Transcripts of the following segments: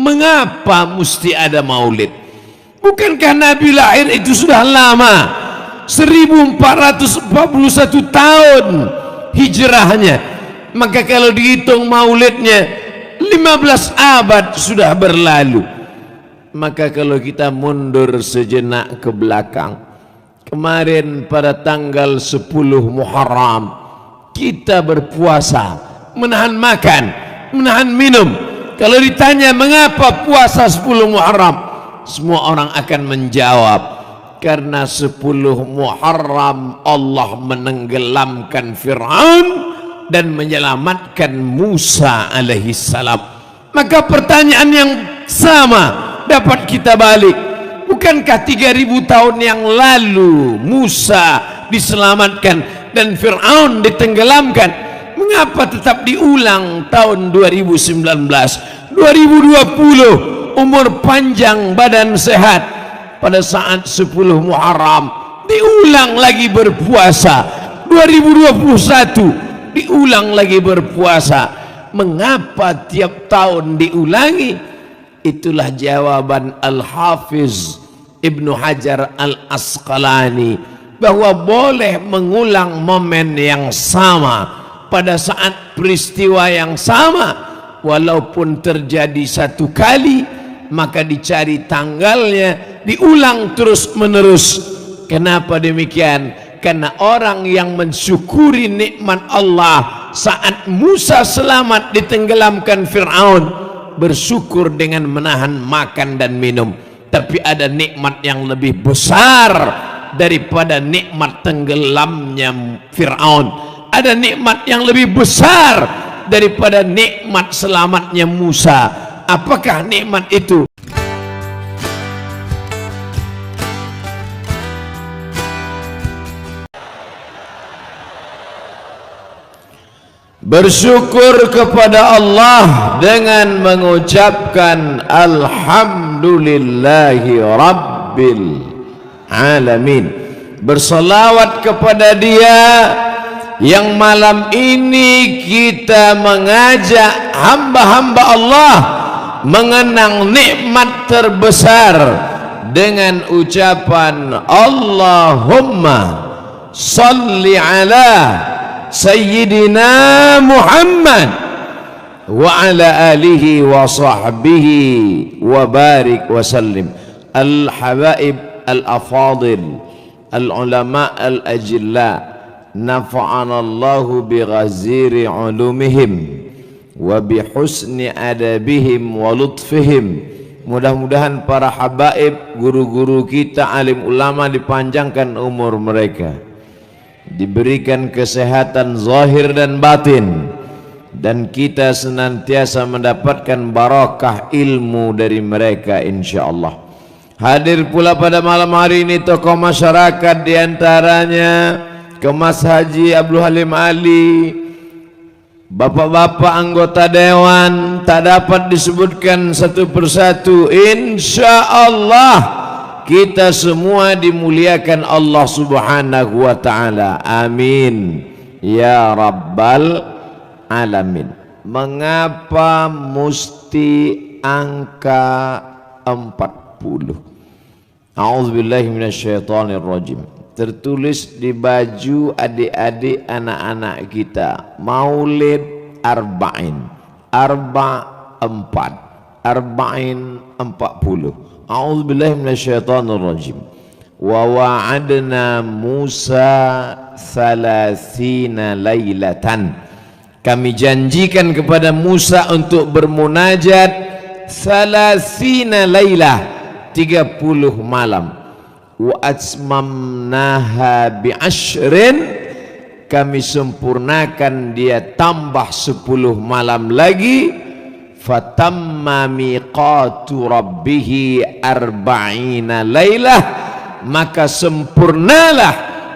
Mengapa mesti ada maulid? Bukankah Nabi lahir itu sudah lama, 1441 tahun hijrahnya? Maka kalau dihitung maulidnya 15 abad sudah berlalu. Maka kalau kita mundur sejenak ke belakang, kemarin pada tanggal 10 Muharram kita berpuasa, menahan makan, menahan minum. Kalau ditanya mengapa puasa 10 Muharram, semua orang akan menjawab, karena 10 Muharram Allah menenggelamkan Fir'aun dan menyelamatkan Musa alaihi salam. Maka pertanyaan yang sama dapat kita balik. Bukankah 3000 tahun yang lalu Musa diselamatkan dan Fir'aun ditenggelamkan? Mengapa tetap diulang tahun 2019, 2020, umur panjang, badan sehat, pada saat 10 Muharram diulang lagi berpuasa, 2021 diulang lagi berpuasa? Mengapa tiap tahun diulangi? Itulah jawaban Al-Hafiz Ibnu Hajar Al-Asqalani, bahwa boleh mengulang momen yang sama pada saat peristiwa yang sama, walaupun terjadi satu kali, maka dicari tanggalnya, diulang terus menerus. Kenapa demikian? Karena orang yang mensyukuri nikmat Allah saat Musa selamat ditenggelamkan Fir'aun, bersyukur dengan menahan makan dan minum. Tapi ada nikmat yang lebih besar daripada nikmat tenggelamnya Fir'aun. Ada nikmat yang lebih besar daripada nikmat selamatnya Musa. Apakah nikmat itu? Bersyukur kepada Allah dengan mengucapkan Alhamdulillahi Rabbil Alamin. Bersalawat kepada Dia yang malam ini kita mengajak hamba-hamba Allah mengenang nikmat terbesar dengan ucapan Allahumma salli ala Sayyidina Muhammad wa ala alihi wa sahbihi wa barik wa sallim. Al-habaib al-afadil, al-ulama al-ajilla, nafa'anallahu bighaziri ulumihim wa bihusni adabihim wa lutfihim. Mudah-mudahan para habaib, guru-guru kita, alim ulama, dipanjangkan umur mereka, diberikan kesehatan zahir dan batin, dan kita senantiasa mendapatkan barakah ilmu dari mereka insyaallah. Hadir pula pada malam hari ini tokoh masyarakat, diantaranya Kemas Haji Abdul Halim Ali, bapak-bapak anggota dewan, tak dapat disebutkan satu persatu. Insya Allah kita semua dimuliakan Allah Subhanahu wa ta'ala. Amin ya rabbal alamin. Mengapa mesti angka 40? A'udzubillahi minasyaitonirrajim. Tertulis di baju adik-adik anak-anak kita, Maulid Arba'in, Arba' 4, Arba'in 40. A'udzubillahi minasyaitonirrajim. Wa wa'adna Musa 30 lailatan. Kami janjikan kepada Musa untuk bermunajat 30 lailah, 30 malam. Wa atmamnaha bi'ashrin, kami sempurnakan dia tambah 10 malam lagi. Fatamma miqatu rabbih arba'ina lailah, maka sempurnalah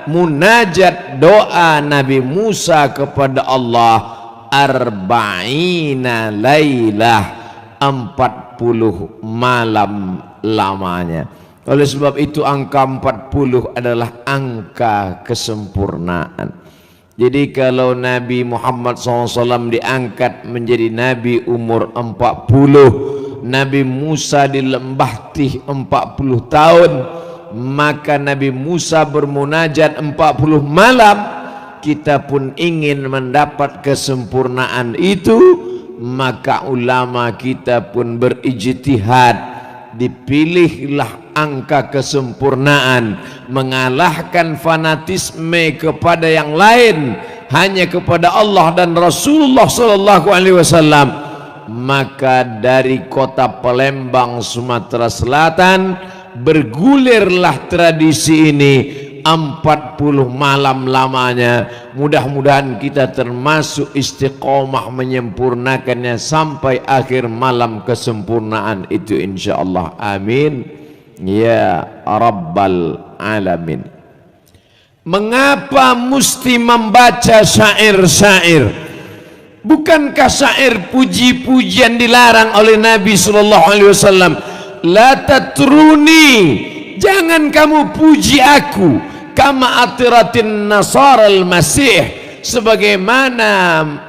munajat doa Nabi Musa kepada Allah arba'ina lailah, 40 malam lamanya. Oleh sebab itu angka 40 adalah angka kesempurnaan. Jadi kalau Nabi Muhammad SAW diangkat menjadi Nabi umur 40, Nabi Musa di lembah Tih 40 tahun, maka Nabi Musa bermunajat 40 malam. Kita pun ingin mendapat kesempurnaan itu, maka ulama kita pun berijtihad, dipilihlah angka kesempurnaan, mengalahkan fanatisme kepada yang lain, hanya kepada Allah dan Rasulullah sallallahu alaihi wasallam. Maka dari kota Palembang, Sumatera Selatan, bergulirlah tradisi ini 40 malam lamanya. Mudah-mudahan kita termasuk istiqomah menyempurnakannya sampai akhir malam kesempurnaan itu insyaallah. Amin ya rabbal alamin. Mengapa mesti membaca syair-syair? Bukankah syair puji-pujian dilarang oleh Nabi sallallahu alaihi wasallam? La tatruni, jangan kamu puji aku, kama atiratin nasara al-masih, sebagaimana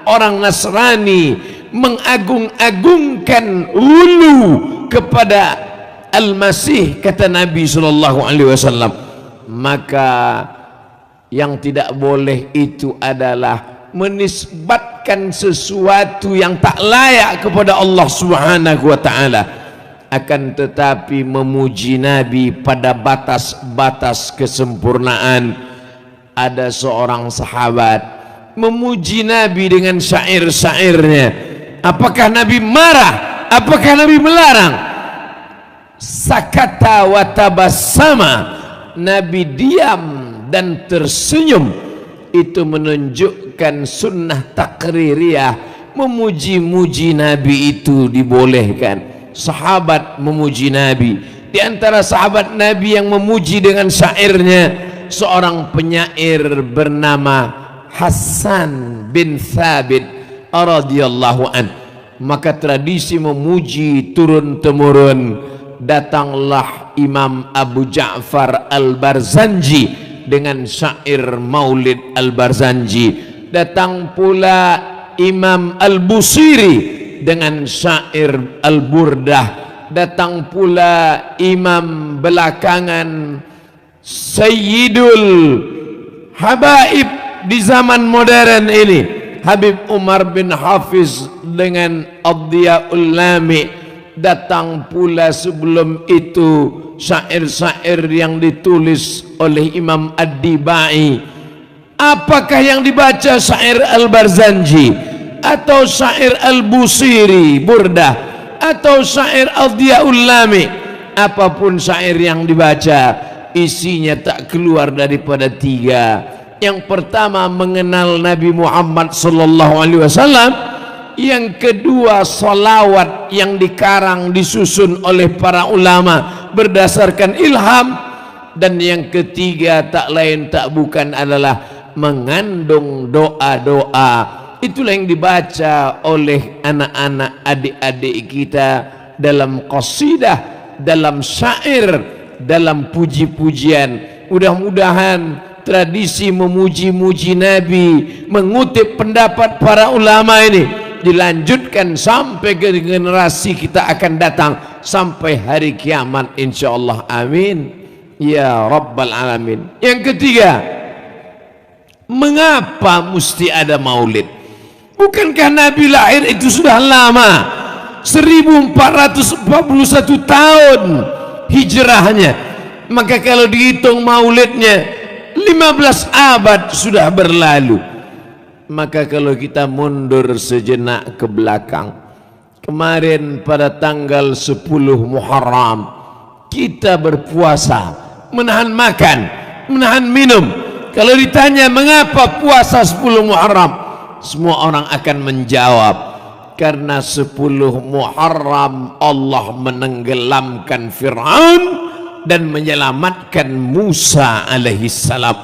orang Nasrani mengagung-agungkan ulu kepada al-masih, kata Nabi sallallahu alaihi wasallam. Maka yang tidak boleh itu adalah menisbatkan sesuatu yang tak layak kepada Allah Subhanahu wa taala. Akan tetapi memuji Nabi pada batas-batas kesempurnaan. Ada seorang sahabat memuji Nabi dengan syair-syairnya. Apakah Nabi marah? Apakah Nabi melarang? Sakata wa tabassama, Nabi diam dan tersenyum. Itu menunjukkan sunnah takririyah, memuji-muji Nabi itu dibolehkan. Sahabat memuji Nabi. Di antara sahabat Nabi yang memuji dengan syairnya, seorang penyair bernama Hasan bin Thabit radhiyallahu an. Maka tradisi memuji turun-temurun. Datanglah Imam Abu Ja'far Al-Barzanji dengan syair Maulid Al-Barzanji. Datang pula Imam Al-Busiri dengan syair Al-Burdah. Datang pula imam belakangan Sayyidul Habaib di zaman modern ini, Habib Umar bin Hafiz dengan Ad-Diyaul Lami. Datang pula sebelum itu syair-syair yang ditulis oleh Imam Ad-Dibai. Apakah yang dibaca syair Al-Barzanji atau syair Al-Busiri Burdah atau syair Ad-Diyaul Lami? Apapun syair yang dibaca, isinya tak keluar daripada tiga. Yang pertama, mengenal Nabi Muhammad sallallahu alaihi wasallam. Yang kedua, salawat yang dikarang disusun oleh para ulama berdasarkan ilham. Dan yang ketiga, tak lain tak bukan adalah mengandung doa-doa. Itulah yang dibaca oleh anak-anak adik-adik kita dalam qasidah, dalam syair, dalam puji-pujian. Mudah-mudahan tradisi memuji-muji Nabi, mengutip pendapat para ulama ini dilanjutkan sampai ke generasi kita akan datang sampai hari kiamat insyaallah. Amin ya rabbal alamin. Yang ketiga, mengapa mesti ada maulid? Bukankah Nabi lahir itu sudah lama, 1441 tahun hijrahnya. Maka kalau dihitung maulidnya 15 abad sudah berlalu. Maka kalau kita mundur sejenak ke belakang, kemarin pada tanggal 10 Muharram kita berpuasa, menahan makan, menahan minum. Kalau ditanya mengapa puasa 10 Muharram, semua orang akan menjawab, karena 10 Muharram Allah menenggelamkan Fir'aun dan menyelamatkan Musa alaihissalam.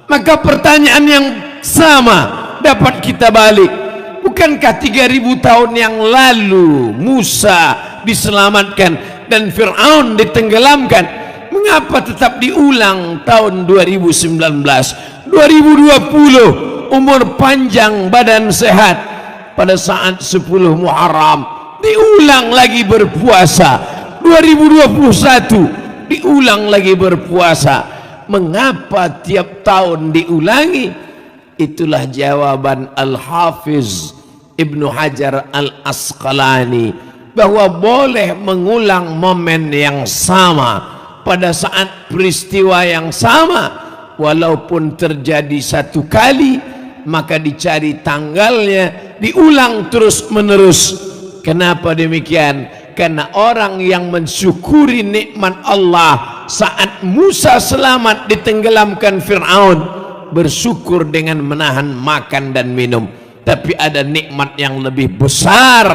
Maka pertanyaan yang sama dapat kita balik. Bukankah 3000 tahun yang lalu Musa diselamatkan dan Fir'aun ditenggelamkan? Mengapa tetap diulang tahun 2019, 2020? Umur panjang, badan sehat. Pada saat 10 Muharram diulang lagi berpuasa. 2021 diulang lagi berpuasa. Mengapa tiap tahun diulangi? Itulah jawaban Al-Hafiz Ibnu Hajar Al-Asqalani, bahwa boleh mengulang momen yang sama pada saat peristiwa yang sama, walaupun terjadi satu kali, maka dicari tanggalnya, diulang terus menerus. Kenapa demikian? Karena orang yang mensyukuri nikmat Allah saat Musa selamat ditenggelamkan Fir'aun, bersyukur dengan menahan makan dan minum. Tapi ada nikmat yang lebih besar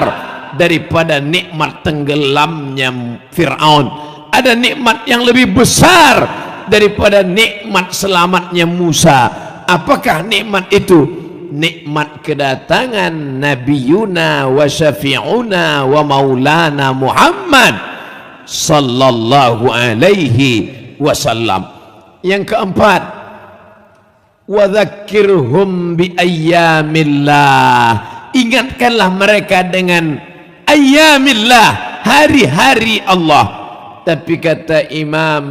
daripada nikmat tenggelamnya Fir'aun. Ada nikmat yang lebih besar daripada nikmat selamatnya Musa. Apakah nikmat itu? Nikmat kedatangan Nabiyuna wa Syafi'una wa Maulana Muhammad sallallahu alaihi wasallam. Yang keempat, wa dzakkirhum bi ayyamillah. Ingatkanlah mereka dengan ayyamillah, hari-hari Allah. Tapi kata Imam,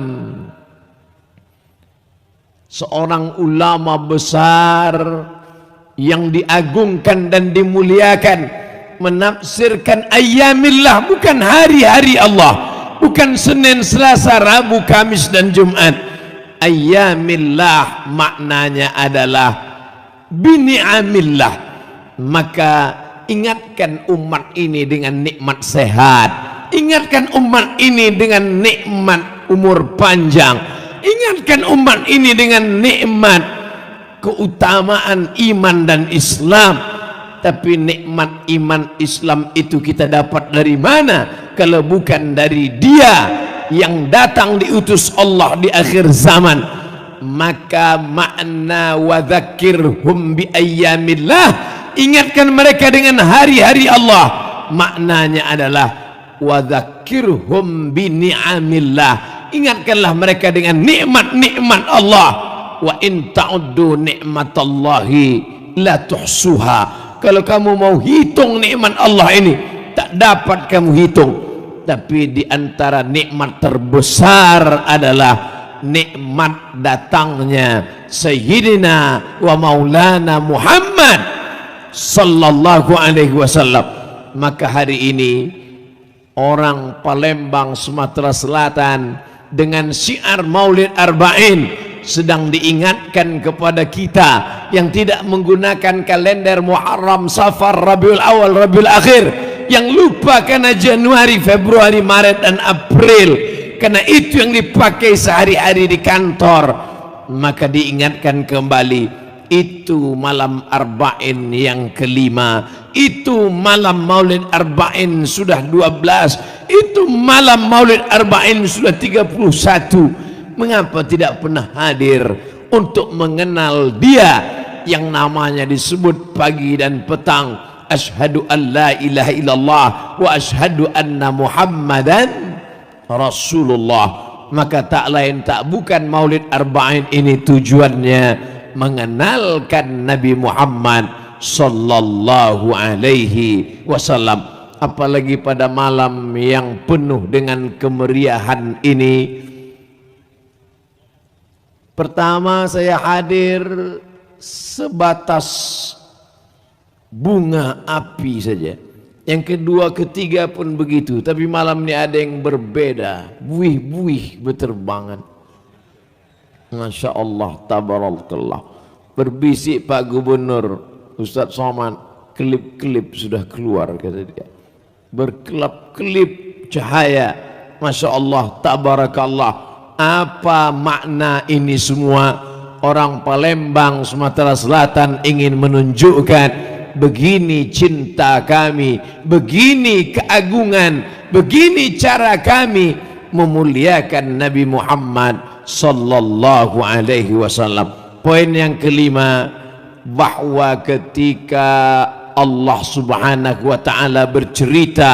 seorang ulama besar yang diagungkan dan dimuliakan, menafsirkan ayyamillah bukan hari-hari Allah, bukan Senin, Selasa, Rabu, Kamis dan Jumat. Ayyamillah maknanya adalah bini'amillah. Maka ingatkan umat ini dengan nikmat sehat, ingatkan umat ini dengan nikmat umur panjang, ingatkan umat ini dengan nikmat keutamaan iman dan Islam. Tapi nikmat iman Islam itu kita dapat dari mana kalau bukan dari Dia yang datang diutus Allah di akhir zaman? Maka makna wa dzakirhum bi ayyamillah, ingatkan mereka dengan hari-hari Allah, maknanya adalah wa dzakirhum bi ni'amillah, ingatkanlah mereka dengan nikmat-nikmat Allah. Wa in ta'uddu ni'matallahi la tuhsuha. Kalau kamu mau hitung nikmat Allah ini, tak dapat kamu hitung. Tapi di antara nikmat terbesar adalah nikmat datangnya Sayyidina wa Maulana Muhammad sallallahu alaihi wasallam. Maka hari ini orang Palembang, Sumatera Selatan dengan syiar Maulid Arba'in sedang diingatkan kepada kita yang tidak menggunakan kalender Muharram, Safar, Rabiul Awal, Rabiul Akhir, yang lupa karena Januari, Februari, Maret dan April, karena itu yang dipakai sehari-hari di kantor. Maka diingatkan kembali, itu malam Arba'in yang kelima, itu malam Maulid Arba'in sudah 12, itu malam Maulid Arba'in sudah 31. Mengapa tidak pernah hadir untuk mengenal Dia yang namanya disebut pagi dan petang? Asyhadu an la ilaha illallah wa asyhadu anna Muhammadan Rasulullah. Maka tak lain tak bukan Maulid Arba'in ini tujuannya mengenalkan Nabi Muhammad sallallahu alaihi wasallam. Apalagi pada malam yang penuh dengan kemeriahan ini. Pertama, saya hadir sebatas bunga api saja. Yang kedua, ketiga pun begitu. Tapi malam ini ada yang berbeda. Buih-buih berterbangan. Masya Allah, tabarakallah. Berbisik Pak Gubernur, Ustadz Somad, kelip-kelip sudah keluar, kata dia. Berkelap-kelip cahaya. Masya Allah, tabarakallah. Apa makna ini semua? Orang Palembang, Sumatera Selatan ingin menunjukkan begini cinta kami, begini keagungan, begini cara kami memuliakan Nabi Muhammad sallallahu alaihi wasallam. Poin yang kelima, bahwa ketika Allah subhanahu wa ta'ala bercerita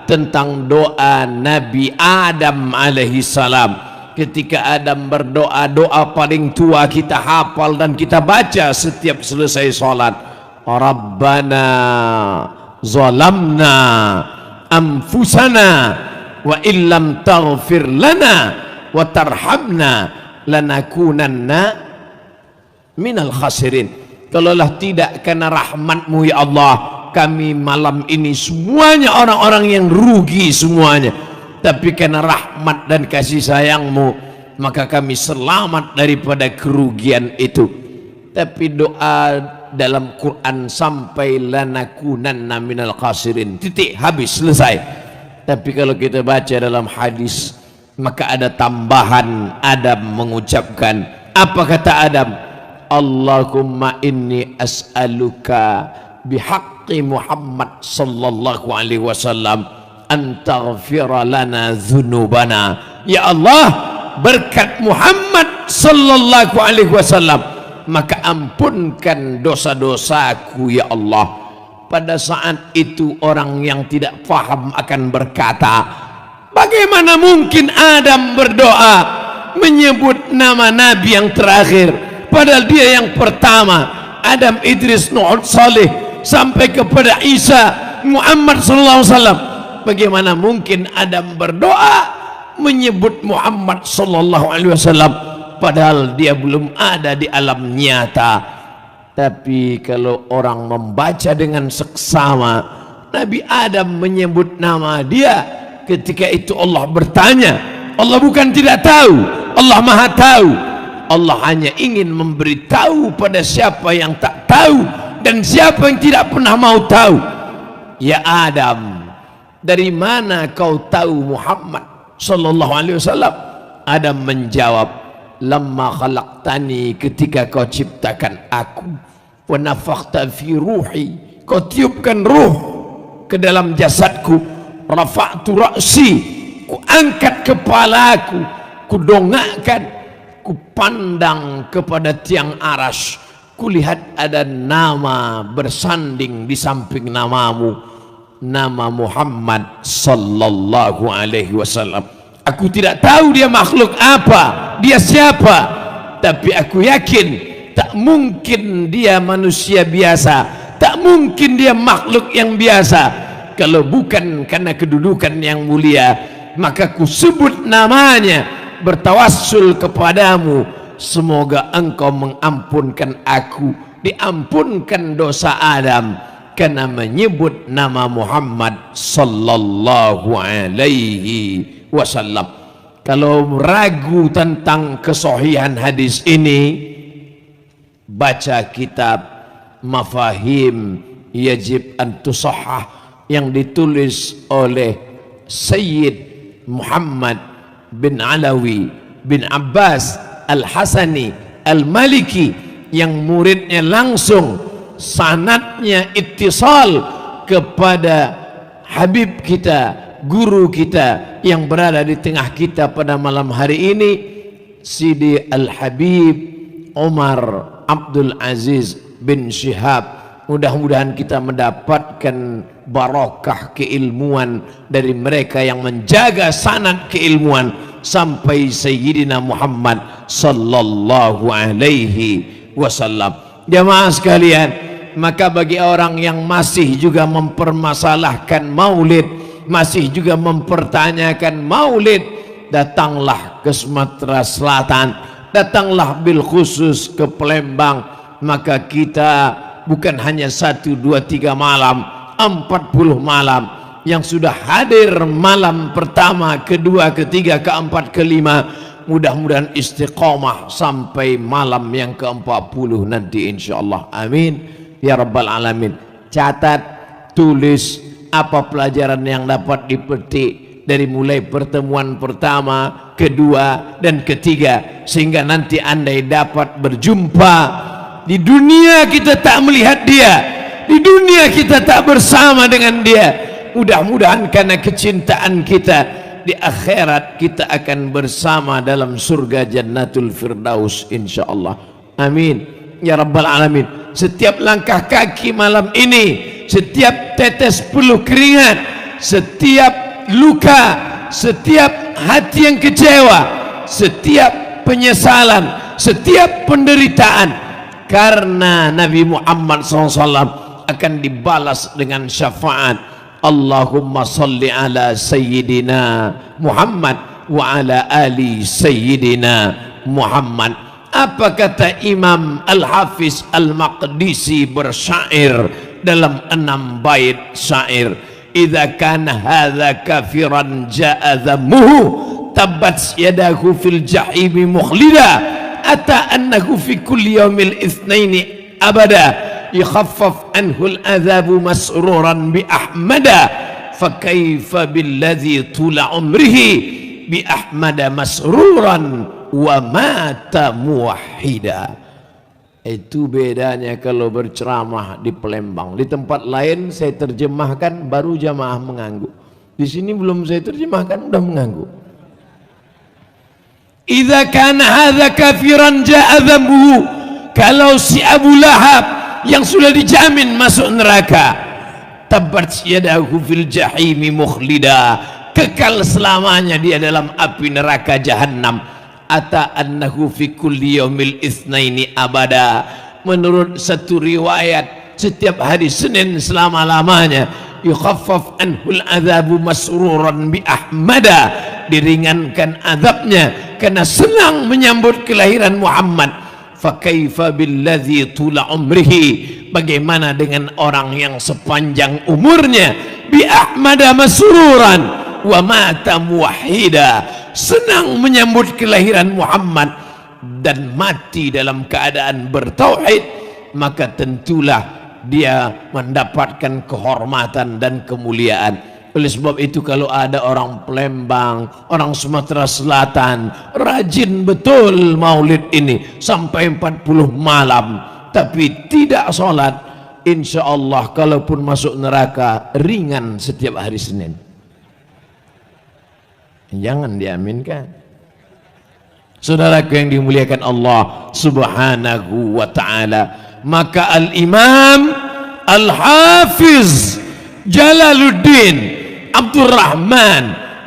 tentang doa Nabi Adam alaihi salam, ketika Adam berdoa, doa paling tua kita hafal dan kita baca setiap selesai sholat. Rabbana zalamna anfusana wa illam taghfir lana wa tarhamna lanakunanna minal khasirin. Kalaulah tidak karena rahmatmu ya Allah, kami malam ini semuanya orang-orang yang rugi semuanya. Tapi karena rahmat dan kasih sayangmu, maka kami selamat daripada kerugian itu. Tapi doa dalam Quran sampai lanakunanna minal khasirin, titik, habis, selesai. Tapi kalau kita baca dalam hadis, maka ada tambahan. Adam mengucapkan, apa kata Adam? Allahumma inni as'aluka bihaqqi Muhammad sallallahu alaihi wasallam an taghfira lana dzunubana. Ya Allah, berkat Muhammad sallallahu alaihi wasallam, maka ampunkan dosa-dosaku ya Allah. Pada saat itu orang yang tidak faham akan berkata, bagaimana mungkin Adam berdoa menyebut nama Nabi yang terakhir, padahal dia yang pertama. Adam, Idris, Nuh, Saleh, sampai kepada Isa, Muhammad sallallahu alaihi wasallam. Bagaimana mungkin Adam berdoa menyebut Muhammad sallallahu alaihi wasallam, padahal dia belum ada di alam nyata. Tapi kalau orang membaca dengan seksama, Nabi Adam menyebut nama dia. Ketika itu Allah bertanya. Allah bukan tidak tahu, Allah maha tahu. Allah hanya ingin memberitahu pada siapa yang tak tahu dan siapa yang tidak pernah mau tahu. Ya Adam, dari mana kau tahu Muhammad sallallahu alaihi wasallam? Adam menjawab, lamma khalaqtani, ketika kau ciptakan aku, wa nafakhta fi ruhi, kau tiupkan ruh ke dalam jasadku, rafa'tu ra'si, ku angkat kepalaku, ku dongakkan, ku pandang kepada tiang aras, ku lihat ada nama bersanding di samping namamu, nama Muhammad sallallahu alaihi wasallam. Aku tidak tahu dia makhluk apa, dia siapa, tapi aku yakin tak mungkin dia manusia biasa, tak mungkin dia makhluk yang biasa. Kalau bukan karena kedudukan yang mulia, maka ku sebut namanya, bertawassul kepadamu, semoga engkau mengampunkan aku, diampunkan dosa Adam, karena menyebut nama Muhammad sallallahu alaihi wasallam. Kalau ragu tentang kesahihan hadis ini, baca kitab Mafahim Yajib an Tusahhah yang ditulis oleh Sayyid Muhammad bin Alawi bin Abbas Al-Hasani Al-Maliki, yang muridnya langsung sanadnya ittisal kepada Habib kita, guru kita yang berada di tengah kita pada malam hari ini, Sidi Al-Habib Umar Abdul Aziz bin Syihab. Mudah-mudahan kita mendapatkan barakah keilmuan dari mereka yang menjaga sanad keilmuan sampai Sayyidina Muhammad sallallahu alaihi wasallam. Jamaah sekalian, maka bagi orang yang masih juga mempermasalahkan maulid, masih juga mempertanyakan maulid, datanglah ke Sumatera Selatan, datanglah bil khusus ke Palembang. Maka kita bukan hanya 1, 2, 3 malam, 40 malam yang sudah hadir malam pertama, kedua, ketiga, keempat, kelima. Mudah-mudahan istiqamah sampai malam yang ke-40 nanti insyaallah. Amin ya rabbal alamin. Catat, tulis apa pelajaran yang dapat dipetik dari mulai pertemuan pertama, kedua, dan ketiga, sehingga nanti andai dapat berjumpa di dunia kita tak melihat dia, di dunia kita tak bersama dengan dia, mudah-mudahan karena kecintaan kita di akhirat kita akan bersama dalam surga Jannatul Firdaus insyaallah. Amin ya rabbal alamin. Setiap langkah kaki malam ini, setiap tetes peluh keringat, setiap luka, setiap hati yang kecewa, setiap penyesalan, setiap penderitaan, karena Nabi Muhammad SAW akan dibalas dengan syafaat. Allahumma salli ala Sayyidina Muhammad wa ala ali Sayyidina Muhammad. Apa kata Imam Al-Hafiz Al-Maqdisi bersyair dalam 6 bait syair? Idza kana hadza kafiran ja'a dhammuhu tabbat yadahu fil jahimi mukhlida ata annahu fi kulli yawmil itsnaini abada yukhaffaf anhu al-adhabu masruran bi ahmada fa kaifa billadzi tula umrihi bi ahmada masruran wa mata muwahhida. Itu bedanya kalau berceramah di Palembang. Di tempat lain saya terjemahkan baru jamaah mengangguk. Di sini belum saya terjemahkan udah mengangguk. Idza kana hadza kafiran ja'a dhanbuhu. Kalau si Abu Lahab yang sudah dijamin masuk neraka, tabbat yadahu fil jahimi mukhlida, kekal selamanya dia dalam api neraka jahanam. Ata annahu fi kulli yaumil itsnaini abada. Menurut satu riwayat setiap hari Senin selama-lamanya yukhaffaf anhul adzabu masruran bi ahmada, diringankan azabnya karena senang menyambut kelahiran Muhammad. Fa kaifa billadzi tula umrihi, bagaimana dengan orang yang sepanjang umurnya bi ahmada masruran wa mata muwahhida, senang menyambut kelahiran Muhammad dan mati dalam keadaan bertauhid, maka tentulah dia mendapatkan kehormatan dan kemuliaan. Oleh sebab itu kalau ada orang Palembang, orang Sumatera Selatan rajin betul maulid ini sampai 40 malam tapi tidak sholat, insya Allah kalaupun masuk neraka ringan setiap hari Senin. Jangan diaminkan. Saudaraku yang dimuliakan Allah subhanahu wa ta'ala, maka Al-Imam Al-Hafiz Jalaluddin Abdurrahman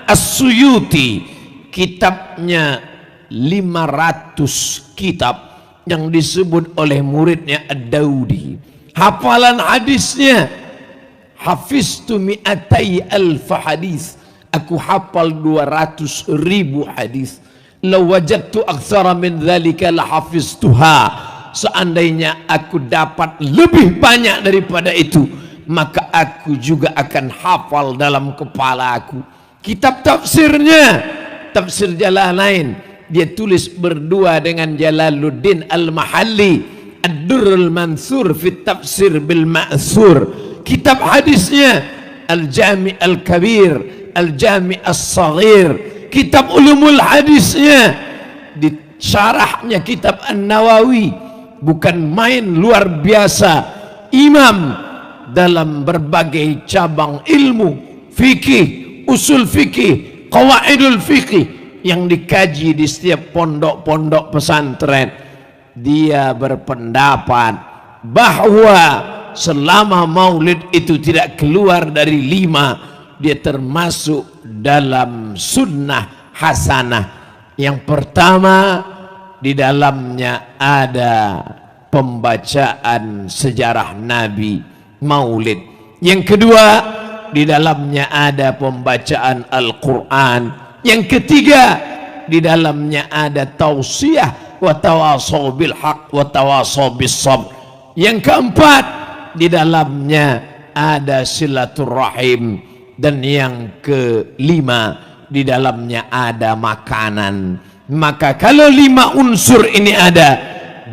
As-Suyuti, kitabnya 500 kitab yang disebut oleh muridnya Ad-Daudi. Hafalan hadisnya, hafiztu mi'atai alfa hadis, aku hafal 200.000 hadis. Law wajadtu aktsara min dzalika la hafiztuha, seandainya aku dapat lebih banyak daripada itu maka aku juga akan hafal dalam kepala aku. Kitab tafsirnya, tafsir Jalalain, dia tulis berdua dengan Jalaluddin Al-Mahalli, Ad-Durrul Mansur fi Tafsir bil Ma'thur. Kitab hadisnya Al-Jami' Al-Kabir, Al-Jami' As-Saghir. Kitab ulumul hadisnya, di syarahnya kitab An-Nawawi, bukan main, luar biasa. Imam dalam berbagai cabang ilmu, fikih, usul fikih, qawaidul fikih yang dikaji di setiap pondok-pondok pesantren. Dia berpendapat bahwa selama maulid itu tidak keluar dari 5, dia termasuk dalam sunnah hasanah. Yang pertama, di dalamnya ada pembacaan sejarah Nabi, maulid. Yang kedua, di dalamnya ada pembacaan Al-Quran. Yang ketiga, di dalamnya ada tausiah wa tawasaw bil haq wa tawasaw bis sabr. Yang keempat, di dalamnya ada silaturahim. Dan yang kelima, di dalamnya ada makanan. Maka kalau 5 unsur ini ada,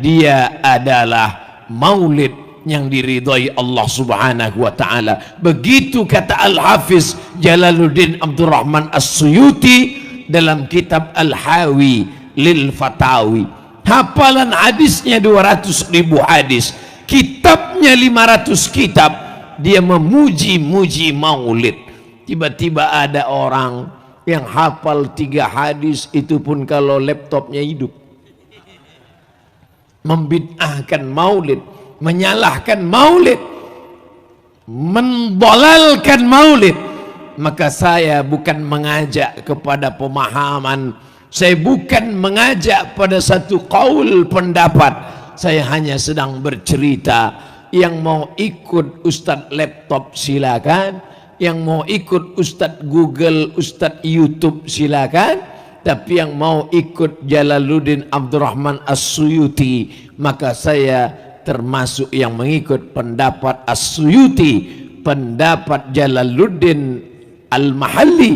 dia adalah maulid yang diridhai Allah subhanahu wa ta'ala. Begitu kata Al-Hafiz Jalaluddin Abdurrahman As-Suyuti dalam kitab Al-Hawi Lil Fatawi. Hafalan hadisnya 200.000 hadis, kitabnya 500 kitab. Dia memuji-muji maulid. Tiba-tiba ada orang yang hafal 3 hadis, itu pun kalau laptopnya hidup, membid'ahkan maulid, menyalahkan maulid, mendolalkan maulid. Maka saya bukan mengajak kepada pemahaman, saya bukan mengajak pada satu qaul pendapat, saya hanya sedang bercerita. Yang mau ikut Ustadz laptop silakan, Yang mau ikut Ustadz Google, Ustadz YouTube silakan. Tapi yang mau ikut Jalaluddin Abdurrahman As-Suyuti, maka saya termasuk yang mengikut pendapat As-Suyuti, pendapat Jalaluddin Al-Mahalli,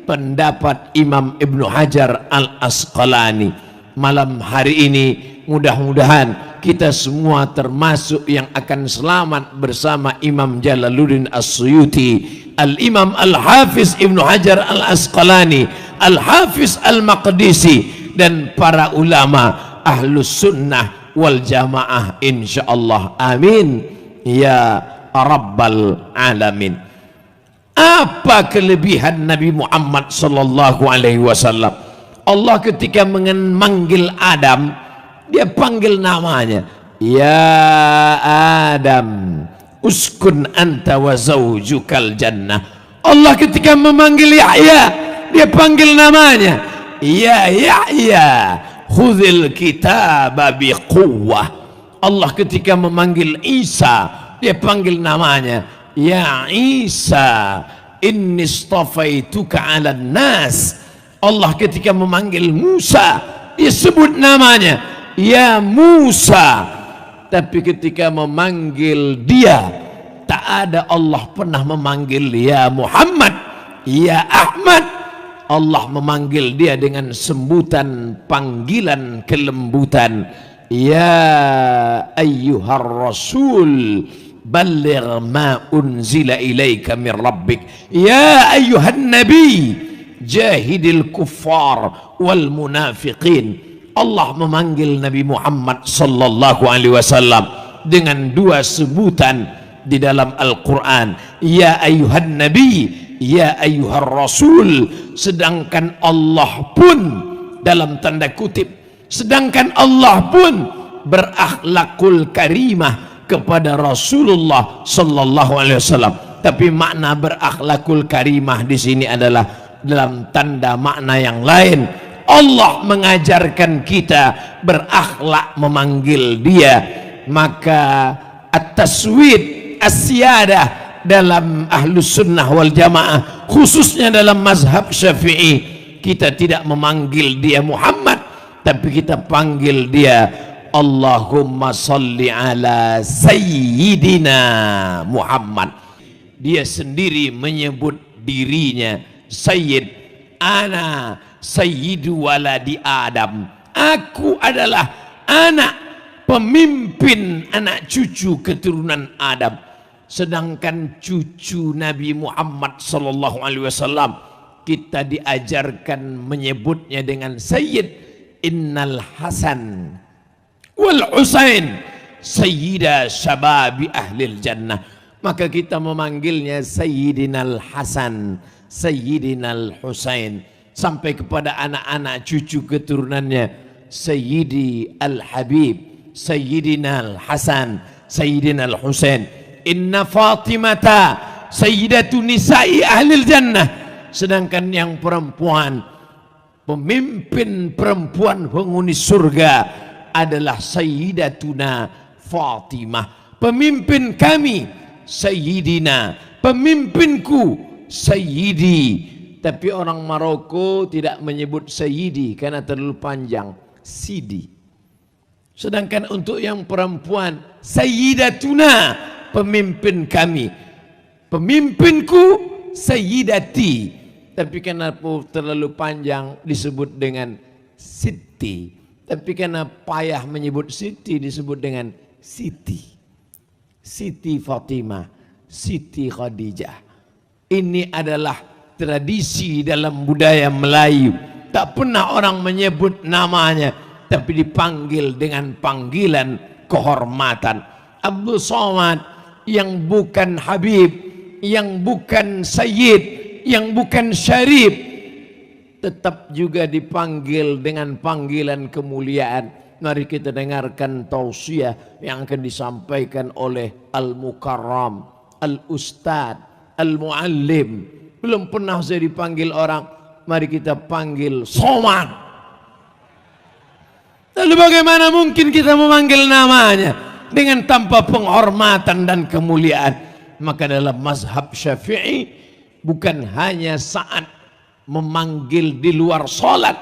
pendapat Imam Ibnu Hajar Al-Asqalani. Malam hari ini mudah-mudahan kita semua termasuk yang akan selamat bersama Imam Jalaluddin As-Suyuti, Al-Imam Al-Hafiz Ibnu Hajar Al-Asqalani, Al-Hafiz Al-Maqdisi, dan para ulama Ahlus Sunnah wal Jamaah insyaallah. Amin ya Rabbal Alamin. Apa kelebihan Nabi Muhammad sallallahu alaihi wasallam? Allah ketika memanggil Adam, dia panggil namanya, ya Adam uskun anta wa zawjukal jannah. Allah ketika memanggil Yahya, dia panggil namanya, ya Yahya khudhil kitaba biquwwah. Allah ketika memanggil Isa, dia panggil namanya, ya Isa inni istafaituka 'alan nas. Allah ketika memanggil Musa, dia sebut namanya, ya Musa. Tapi ketika memanggil dia, tak ada Allah pernah memanggil ya Muhammad, ya Ahmad. Allah memanggil dia dengan sebutan panggilan kelembutan, ya ayyuhar rasul balligh ma unzila ilaika min rabbik, ya ayyuhan nabi jahidil kuffar wal munafiqin. Allah memanggil Nabi Muhammad sallallahu alaihi wasallam dengan dua sebutan di dalam Al-Quran, ya ayyuhan nabi, ya ayyuhar rasul. Sedangkan Allah pun dalam tanda kutip, sedangkan Allah pun berakhlakul karimah kepada Rasulullah sallallahu alaihi wasallam. Tapi makna berakhlakul karimah di sini adalah dalam tanda makna yang lain. Allah mengajarkan kita berakhlak memanggil dia. Maka at-taswid as-siyadah dalam Ahlus Sunnah wal Jamaah, khususnya dalam mazhab Syafi'i, kita tidak memanggil dia Muhammad, tapi kita panggil dia Allahumma salli ala Sayyidina Muhammad. Dia sendiri menyebut dirinya Sayyid, ana sayyidu waladi Adam. Aku adalah anak pemimpin anak cucu keturunan Adam. Sedangkan cucu Nabi Muhammad sallallahu alaihi wasallam kita diajarkan menyebutnya dengan Sayyid. Innal Hasan wal Husain sayyida syababi ahlil jannah. Maka kita memanggilnya Sayyidinal Hasan, Sayyidinal Husain, sampai kepada anak-anak cucu keturunannya, Sayyidi Al-Habib, Sayyidinal Hasan, Sayyidinal Husain. Inna Fatimata sayyidatu nisa'i ahlil jannah. Sedangkan yang perempuan, pemimpin perempuan penghuni surga adalah Sayyidatuna Fatimah. Pemimpin kami Sayyidina, pemimpinku Sayyidi. Tapi orang Maroko tidak menyebut Sayyidi karena terlalu panjang, Sidi. Sedangkan untuk yang perempuan, Sayyidatuna, pemimpin kami, pemimpinku Sayyidati. Tapi karena terlalu panjang disebut dengan Siti. Tapi karena payah menyebut Siti disebut dengan Siti. Siti Fatimah, Siti Khadijah. Ini adalah tradisi dalam budaya Melayu. Tak pernah orang menyebut namanya, tapi dipanggil dengan panggilan kehormatan. Abdul Somad, yang bukan Habib, yang bukan Sayyid, yang bukan Syarif, tetap juga dipanggil dengan panggilan kemuliaan. Mari kita dengarkan tausiah yang akan disampaikan oleh Al-Mukarram, Al-Ustad, Al-Muallim. Belum pernah saya dipanggil orang, mari kita panggil Somad. Lalu bagaimana mungkin kita memanggil namanya dengan tanpa penghormatan dan kemuliaan? Maka dalam mazhab Syafi'i bukan hanya saat memanggil di luar sholat,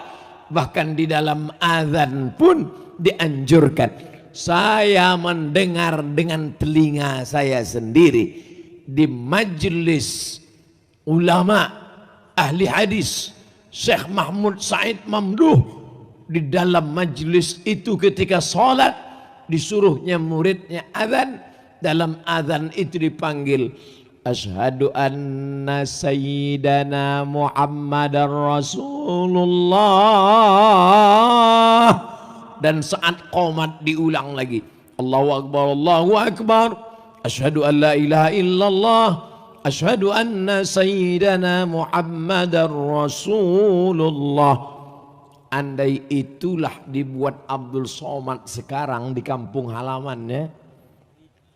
bahkan di dalam azan pun dianjurkan. Saya mendengar dengan telinga saya sendiri di majelis ulama ahli hadis Syekh Mahmud Said Mamduh, di dalam majelis itu ketika sholat disuruhnya muridnya azan, dalam azan itu dipanggil asyhadu anna sayyidana Muhammadar Rasulullah, dan saat qomat diulang lagi Allahu Akbar, asyhadu an la ilaha illallah, asyhadu anna sayyidana Muhammadar Rasulullah. Andai itulah dibuat Abdul Somad sekarang di kampung halamannya,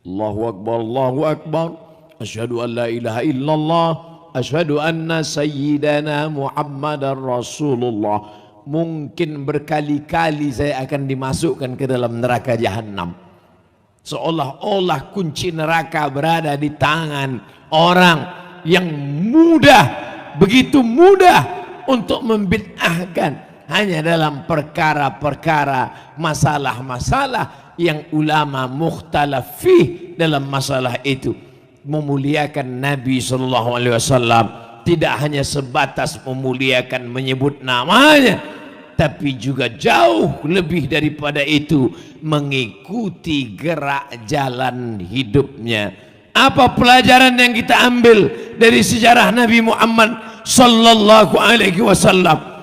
Allahu Akbar, asyhadu an la ilaha illallah, asyhadu anna sayyidana Muhammadar Rasulullah, mungkin berkali-kali saya akan dimasukkan ke dalam neraka jahanam. Seolah-olah kunci neraka berada di tangan orang yang mudah, begitu mudah untuk membid'ahkan hanya dalam perkara-perkara, masalah-masalah yang ulama mukhtalaf fih dalam masalah itu. Memuliakan Nabi SAW tidak hanya sebatas memuliakan menyebut namanya, tapi juga jauh lebih daripada itu mengikuti gerak jalan hidupnya. Apa pelajaran yang kita ambil dari sejarah Nabi Muhammad sallallahu alaihi wasallam?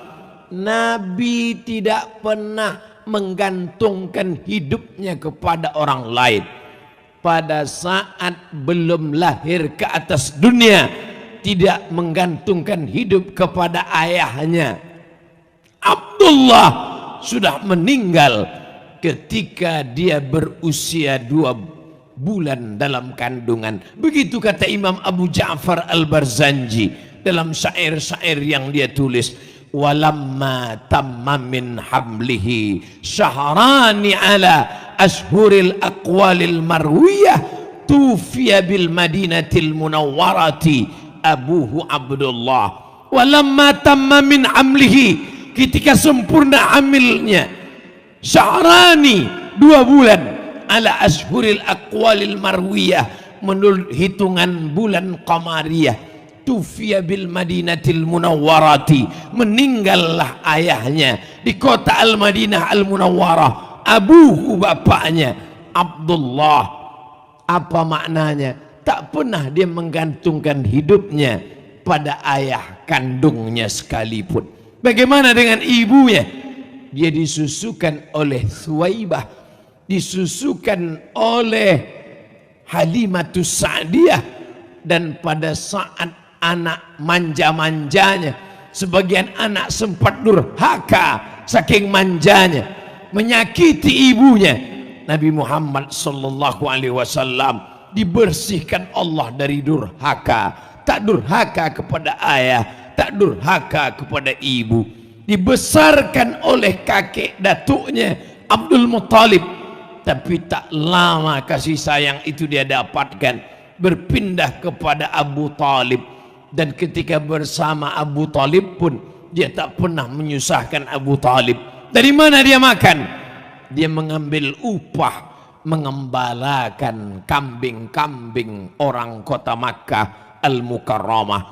Nabi tidak pernah menggantungkan hidupnya kepada orang lain. Pada saat belum lahir ke atas dunia, tidak menggantungkan hidup kepada ayahnya. Abdullah sudah meninggal ketika dia berusia 2 bulan dalam kandungan. Begitu kata Imam Abu Ja'far Al-Barzanji dalam syair-syair yang dia tulis. Walamma tamma min hamlihi syahrani ala ashhuril aqwalil marwiyah tufiya bil madinatil munawwarati abuhu Abdullah. Walamma tamma min hamlihi, ketika sempurna hamilnya, syahrani 2 bulan, ala ashhuril aqwalil marwiyah, menurut hitungan bulan qamariyah, tufiya bil madinatil munawwarati, meninggallah ayahnya di kota Al-Madinah Al-Munawwarah, abuhu bapaknya Abdullah. Apa maknanya? Tak pernah dia menggantungkan hidupnya pada ayah kandungnya sekalipun. Bagaimana dengan ibunya? Dia disusukan oleh Thuwaibah, disusukan oleh Halimatus Sa'diyah, dan pada saat anak manja-manjanya, sebagian anak sempat durhaka saking manjanya, menyakiti ibunya. Nabi Muhammad sallallahu alaihi wasallam dibersihkan Allah dari durhaka, tak durhaka kepada ayah, tak durhaka kepada ibu. Dibesarkan oleh kakek datuknya Abdul Muttalib, tapi tak lama kasih sayang itu dia dapatkan, berpindah kepada Abu Talib. Dan ketika bersama Abu Talib pun dia tak pernah menyusahkan Abu Talib. Dari mana dia makan? Dia mengambil upah mengembalakan kambing-kambing orang kota Makkah Al-Mukarramah.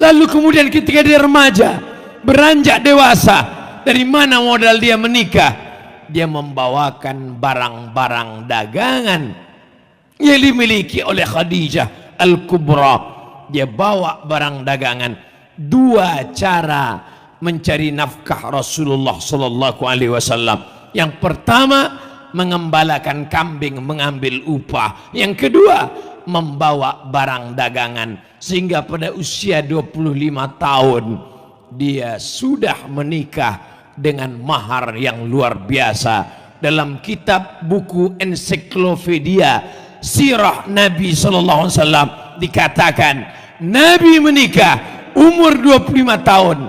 Lalu kemudian ketika dia remaja, beranjak dewasa, dari mana modal dia menikah? Dia membawakan barang-barang dagangan yang dimiliki oleh Khadijah Al-Kubra. Dia bawa barang dagangan. 2 cara mencari nafkah Rasulullah sallallahu alaihi wasallam. Yang pertama, mengembalakan kambing, mengambil upah. Yang kedua, membawa barang dagangan. Sehingga pada usia 25 tahun dia sudah menikah dengan mahar yang luar biasa. Dalam kitab buku ensiklopedia Sirah Nabi sallallahu alaihi wasallam dikatakan Nabi menikah umur 25 tahun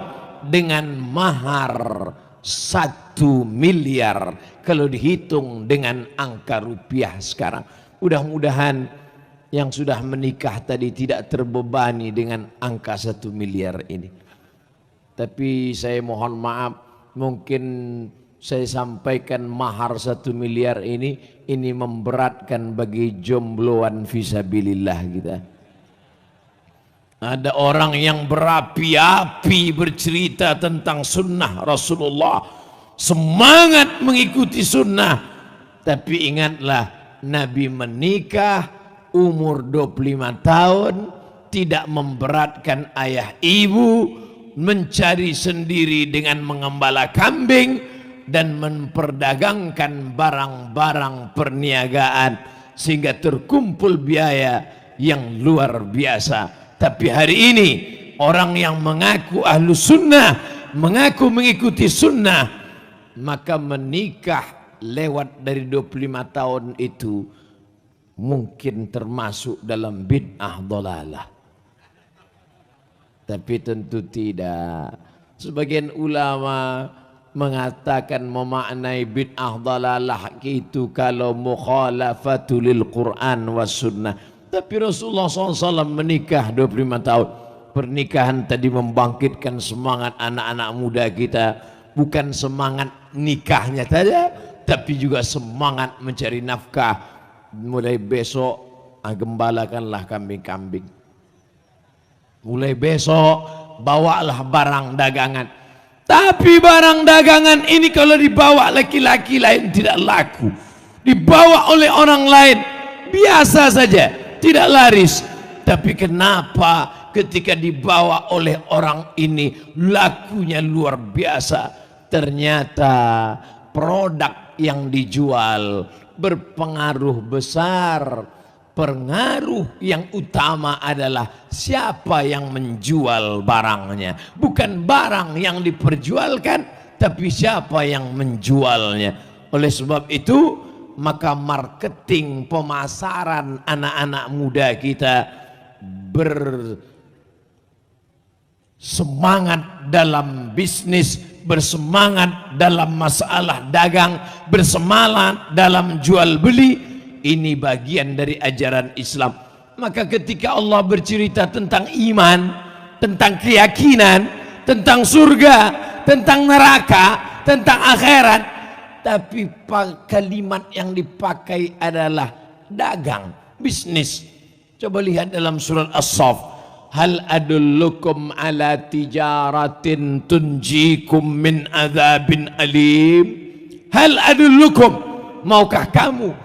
dengan mahar 1 miliar kalau dihitung dengan angka rupiah sekarang. Mudah-mudahan yang sudah menikah tadi tidak terbebani dengan angka 1 miliar ini. Tapi saya mohon maaf, mungkin saya sampaikan mahar 1 miliar ini memberatkan bagi jombloan fisabilillah kita. Ada orang yang berapi-api bercerita tentang sunnah Rasulullah, semangat mengikuti sunnah, tapi ingatlah Nabi menikah umur 25 tahun, tidak memberatkan ayah ibu, mencari sendiri dengan mengembala kambing dan memperdagangkan barang-barang perniagaan sehingga terkumpul biaya yang luar biasa. Tapi hari ini orang yang mengaku ahlu sunnah, mengaku mengikuti sunnah, maka menikah lewat dari 25 tahun itu mungkin termasuk dalam bid'ah dhalalah. Tapi tentu tidak. Sebagian ulama mengatakan memaknai bid'ah dhalalah itu kalau mukhalafatu lil Quran was sunnah. Tapi Rasulullah SAW menikah 25 tahun. Pernikahan tadi membangkitkan semangat anak-anak muda kita. Bukan semangat nikahnya saja, tapi juga semangat mencari nafkah. Mulai besok gembalakanlah kambing-kambing. Mulai besok bawalah barang dagangan. Tapi barang dagangan ini kalau dibawa laki-laki lain tidak laku. Dibawa oleh orang lain biasa saja, tidak laris. Tapi kenapa ketika dibawa oleh orang ini lakunya luar biasa? Ternyata produk yang dijual berpengaruh besar. Pengaruh yang utama adalah siapa yang menjual barangnya, bukan barang yang diperjualkan, tapi siapa yang menjualnya. Oleh sebab itu, maka marketing pemasaran anak-anak muda kita bersemangat dalam bisnis, bersemangat dalam masalah dagang, bersemangat dalam jual beli. Ini bagian dari ajaran Islam. Maka ketika Allah bercerita tentang iman, tentang keyakinan, tentang surga, tentang neraka, tentang akhirat, tapi kalimat yang dipakai adalah dagang, bisnis. Coba lihat dalam surat As-Saff. Hal adullukum ala tijaratin tunjikum min adzabin alim. Hal adullukum, maukah kamu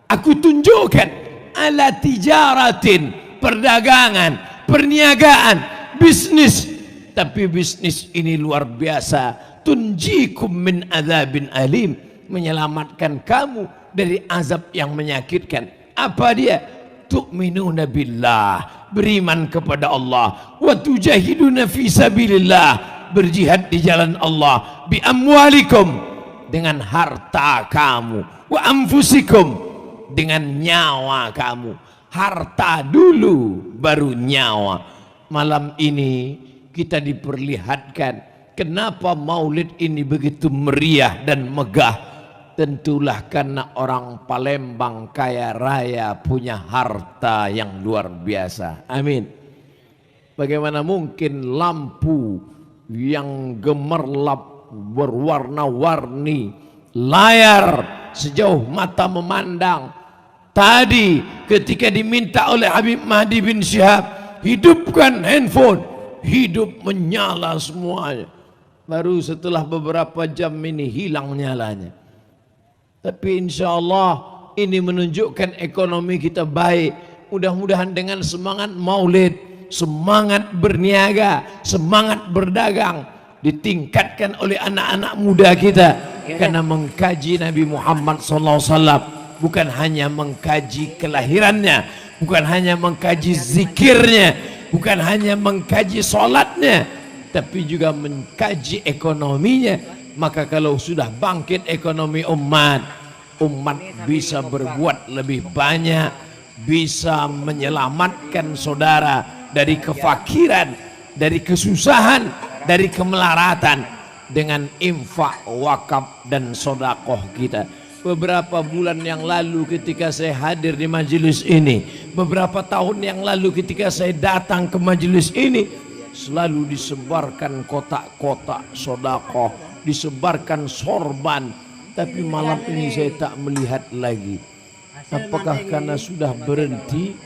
aku tunjukkan ala tijaratin, perdagangan, perniagaan, bisnis. Tapi bisnis ini luar biasa. Tunjikum min adzabin alim, menyelamatkan kamu dari azab yang menyakitkan. Apa dia? Tu'minuna billah, beriman kepada Allah. Wa tujahiduna fi sabilillah, berjihad di jalan Allah. Bi amwalikum, dengan harta kamu. Wa anfusikum, dengan nyawa kamu. Harta dulu baru nyawa. Malam ini kita diperlihatkan kenapa maulid ini begitu meriah dan megah. Tentulah karena orang Palembang kaya raya punya harta yang luar biasa. Amin. Bagaimana mungkin lampu yang gemerlap berwarna-warni, layar sejauh mata memandang, tadi ketika diminta oleh Habib Mahdi bin Syihab, hidupkan handphone, hidup menyala semuanya. Baru setelah beberapa jam ini hilang nyalanya. Tapi insya Allah ini menunjukkan ekonomi kita baik. Mudah-mudahan dengan semangat maulid, semangat berniaga, semangat berdagang ditingkatkan oleh anak-anak muda kita. Karena mengkaji Nabi Muhammad SAW bukan hanya mengkaji kelahirannya, bukan hanya mengkaji zikirnya, bukan hanya mengkaji sholatnya, tapi juga mengkaji ekonominya. Maka kalau sudah bangkit ekonomi umat bisa berbuat lebih banyak, bisa menyelamatkan saudara dari kefakiran, dari kesusahan, dari kemelaratan dengan infak, wakaf dan sodakoh kita. beberapa bulan yang lalu ketika saya hadir di majelis ini, beberapa tahun yang lalu ketika saya datang ke majelis ini, selalu disebarkan kotak-kotak sedekah, disebarkan sorban. Tapi malam ini saya tak melihat lagi. Apakah karena sudah berhenti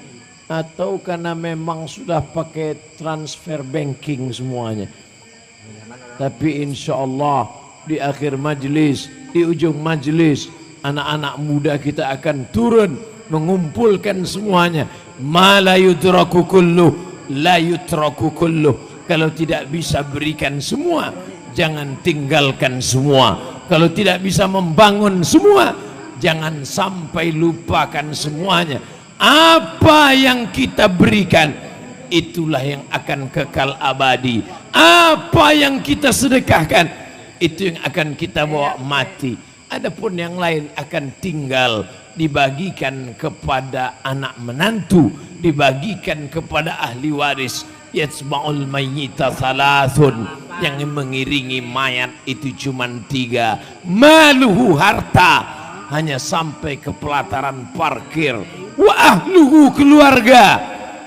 atau karena memang sudah pakai transfer banking semuanya? Tapi insya Allah di akhir majelis, di ujung majelis, anak-anak muda kita akan turun mengumpulkan semuanya. Ma la yudraku kulluh, la yutraku kulluh. Kalau tidak bisa berikan semua, jangan tinggalkan semua. Kalau tidak bisa membangun semua, jangan sampai lupakan semuanya. Apa yang kita berikan, itulah yang akan kekal abadi. Apa yang kita sedekahkan, itu yang akan kita bawa mati. Adapun yang lain akan tinggal, dibagikan kepada anak menantu, dibagikan kepada ahli waris. Yatsma'ul mayyita thalathun, yang mengiringi mayat itu cuma 3. Maluhu, harta, hanya sampai ke pelataran parkir. Wa ahluhu, keluarga,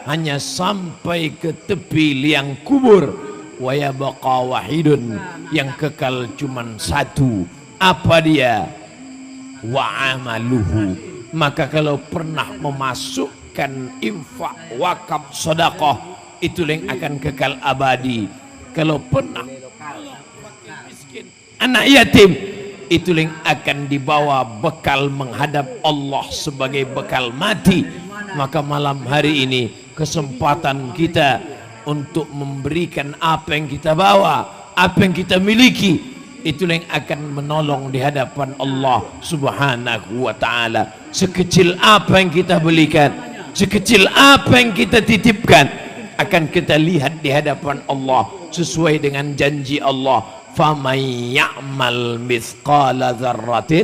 hanya sampai ke tepi liang kubur. Wa yabqa wahidun, yang kekal cuma 1. Apa dia? Wa amaluhu. Maka kalau pernah memasukkan infak, wakaf, sedekah, itu yang akan kekal abadi. Kalau pernah miskin, anak yatim, itu yang akan dibawa bekal menghadap Allah sebagai bekal mati. Maka malam hari ini kesempatan kita untuk memberikan apa yang kita bawa, apa yang kita miliki, itu yang akan menolong di hadapan Allah Subhanahu wa ta'ala. Sekecil apa yang kita belikan, sekecil apa yang kita titipkan, akan kita lihat di hadapan Allah sesuai dengan janji Allah. Faman ya'mal mithqala dzarratin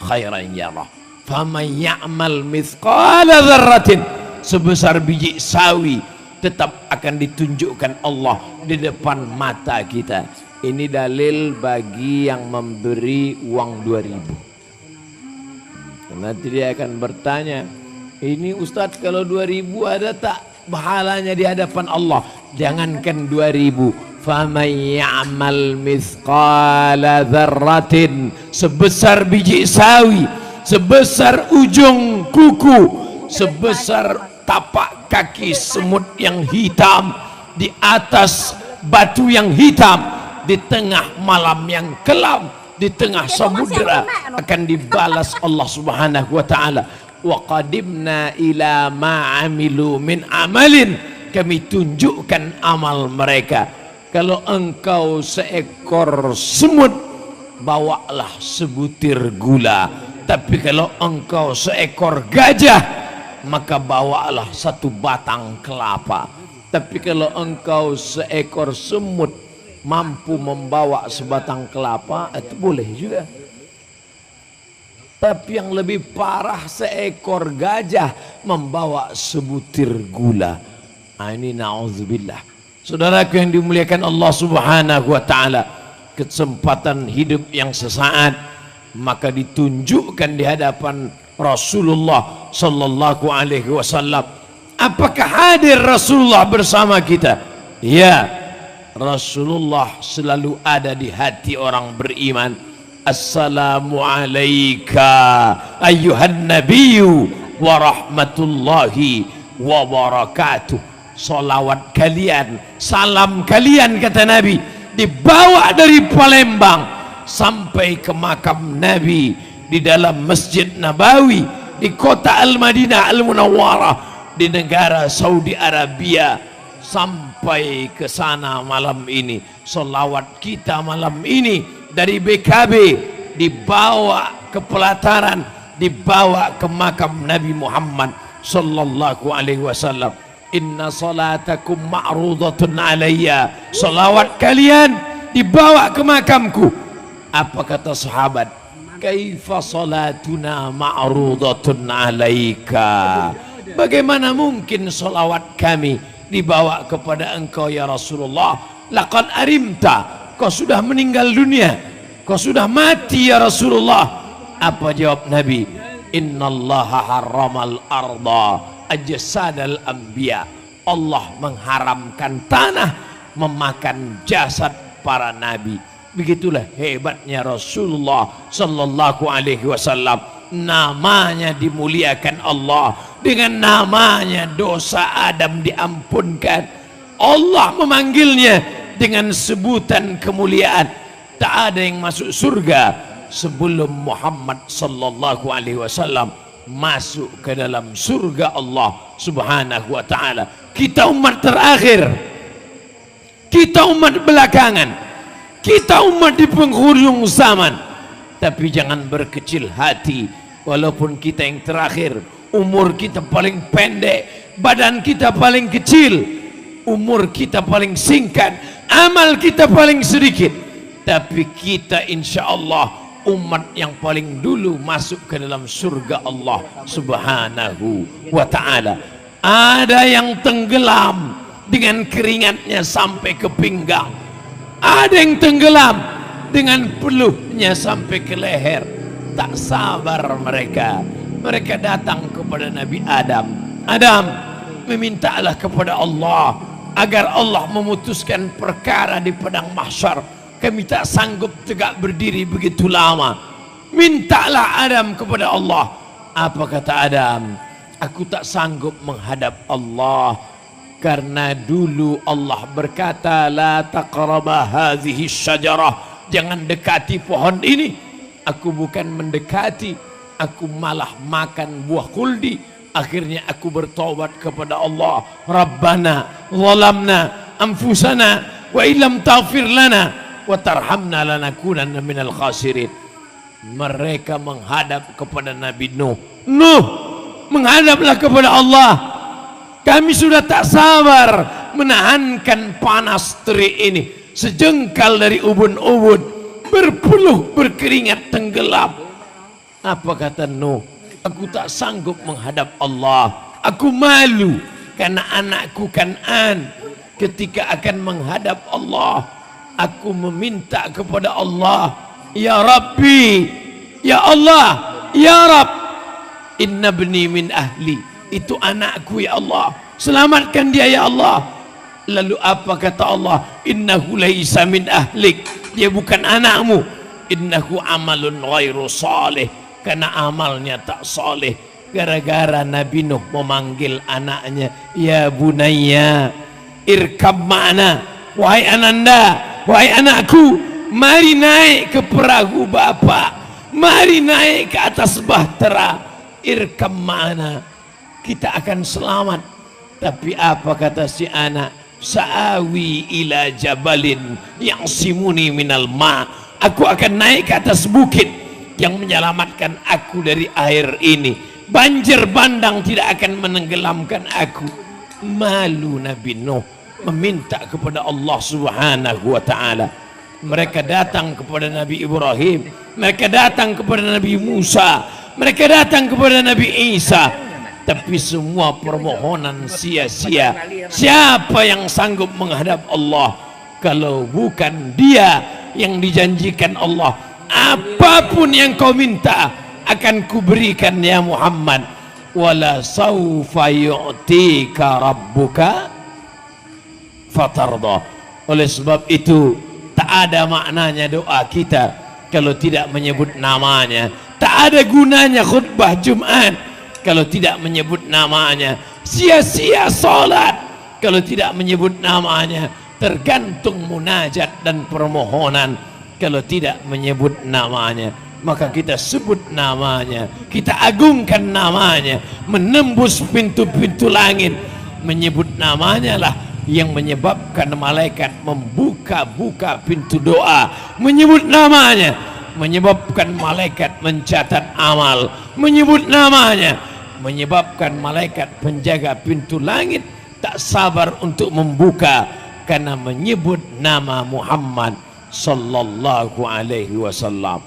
khairan yarah. Faman ya'mal mithqala dzarratin, sebesar biji sawi tetap akan ditunjukkan Allah di depan mata kita. Ini dalil bagi yang memberi uang 2000. Nanti dia akan bertanya, ini Ustadz kalau 2000 ada tak pahalanya di hadapan Allah? Jangankan 2000, faman ya'mal mithqala dzarratin, sebesar biji sawi, sebesar ujung kuku, sebesar tapak kaki semut yang hitam di atas batu yang hitam, di tengah malam yang kelam, di tengah samudera, akan dibalas Allah Subhanahu wa ta'ala. Wa qadimna ila ma amilu min amalin, kami tunjukkan amal mereka. Kalau engkau seekor semut, bawalah sebutir gula. Tapi kalau engkau seekor gajah, maka bawalah 1 batang kelapa. Tapi kalau engkau seekor semut mampu membawa sebatang kelapa, itu boleh juga. Tapi yang lebih parah, seekor gajah membawa sebutir gula. Nah, ini na'udzubillah. Saudaraku yang dimuliakan Allah Subhanahu wa ta'ala, kesempatan hidup yang sesaat, maka ditunjukkan di hadapan Rasulullah sallallahu alaihi wasallam. Apakah hadir Rasulullah bersama kita? Ya, Rasulullah selalu ada di hati orang beriman. Assalamu alayka ayyuhan nabiyyu wa rahmatullahi wa barakatuh. Salawat kalian, salam kalian, kata Nabi, dibawa dari Palembang sampai ke makam Nabi di dalam Masjid Nabawi di kota Al-Madinah Al-Munawwarah di negara Saudi Arabia. Sampai ke sana malam ini, salawat kita malam ini dari BKB dibawa ke pelataran, dibawa ke makam Nabi Muhammad sallallahu alaihi wasallam. Inna salatakum ma'rudatun alayya, salawat kalian dibawa ke makamku. Apa kata sahabat? Kaifa salatuna ma'rudatun alayka, bagaimana mungkin salawat kami dibawa kepada engkau ya Rasulullah? Laqad arimta, kau sudah meninggal dunia, kau sudah mati ya Rasulullah. Apa jawab Nabi? Innallaha harramal arda ajsadal anbiya. Allah mengharamkan tanah memakan jasad para nabi. Begitulah hebatnya Rasulullah sallallahu alaihi wasallam. Namanya dimuliakan Allah, dengan namanya dosa Adam diampunkan. Allah memanggilnya dengan sebutan kemuliaan. Tak ada yang masuk surga sebelum Muhammad sallallahu alaihi wasallam masuk ke dalam surga Allah subhanahu wa ta'ala. Kita umat terakhir, kita umat belakangan, kita umat di penghujung zaman. Tapi jangan berkecil hati, walaupun kita yang terakhir, umur kita paling pendek, badan kita paling kecil, umur kita paling singkat, amal kita paling sedikit, tapi kita insya Allah umat yang paling dulu masuk ke dalam surga Allah subhanahu wa ta'ala. Ada yang tenggelam dengan keringatnya sampai ke pinggang, ada yang tenggelam dengan peluhnya sampai ke leher. Tak sabar mereka. Mereka datang kepada Nabi Adam. Adam, memintalah kepada Allah agar Allah memutuskan perkara di padang mahsyar. Kami tak sanggup tegak berdiri begitu lama. Mintalah Adam kepada Allah. Apa kata Adam? Aku tak sanggup menghadap Allah, karena dulu Allah berkata, la taqraba hadhihi syajarah, jangan dekati pohon ini. Aku bukan mendekati, aku malah makan buah khuldi. Akhirnya aku bertobat kepada Allah. Rabbana zalamna anfusana wa illam taghfir lana wa tarhamna lanakunanna minal khasirin. Mereka menghadap kepada Nabi Nuh. Nuh, menghadaplah kepada Allah. Kami sudah tak sabar menahankan panas terik ini. Sejengkal dari ubun-ubun, berpeluh berkeringat tenggelam. Apa kata Nuh? Aku tak sanggup menghadap Allah. Aku malu karena anakku Kan'an ketika akan menghadap Allah. Aku meminta kepada Allah, ya Rabbi, ya Allah, ya Rabb, inna bni min ahli, itu anakku ya Allah, selamatkan dia ya Allah. Lalu apa kata Allah? Innahu laisa min ahlik, dia bukan anakmu. Innahu amalun ghairu salih, karena amalnya tak saleh. Gara-gara Nabi Nuh memanggil anaknya, ya bunayya irkab ma'na, wahai ananda, wahai anakku, mari naik ke perahu Bapa, mari naik ke atas bahtera, irkab ma'na, kita akan selamat. Tapi apa kata si anak? Sa'awi ila jabalin yang simuni minal ma, aku akan naik ke atas bukit yang menyelamatkan aku dari air ini. Banjir bandang tidak akan menenggelamkan aku. Malu Nabi Nuh meminta kepada Allah subhanahu wa ta'ala. Mereka datang kepada Nabi Ibrahim, mereka datang kepada Nabi Musa, mereka datang kepada Nabi Isa, tapi semua permohonan sia-sia. Siapa yang sanggup menghadap Allah kalau bukan dia yang dijanjikan Allah? Apapun yang kau minta akan kuberikan ya Muhammad. Wala sawfa yu'tika rabbuka fatarda. Oleh sebab itu tak ada maknanya doa kita kalau tidak menyebut namanya. Tak ada gunanya khutbah Jumat kalau tidak menyebut namanya. Sia-sia salat kalau tidak menyebut namanya. Tergantung munajat dan permohonan kalau tidak menyebut namanya. Maka kita sebut namanya, kita agungkan namanya, menembus pintu-pintu langit. Menyebut namanya lah yang menyebabkan malaikat membuka-buka pintu doa. Menyebut namanya menyebabkan malaikat mencatat amal. Menyebut namanya menyebabkan malaikat penjaga pintu langit tak sabar untuk membuka, karena menyebut nama Muhammad sallallahu alaihi wasallam.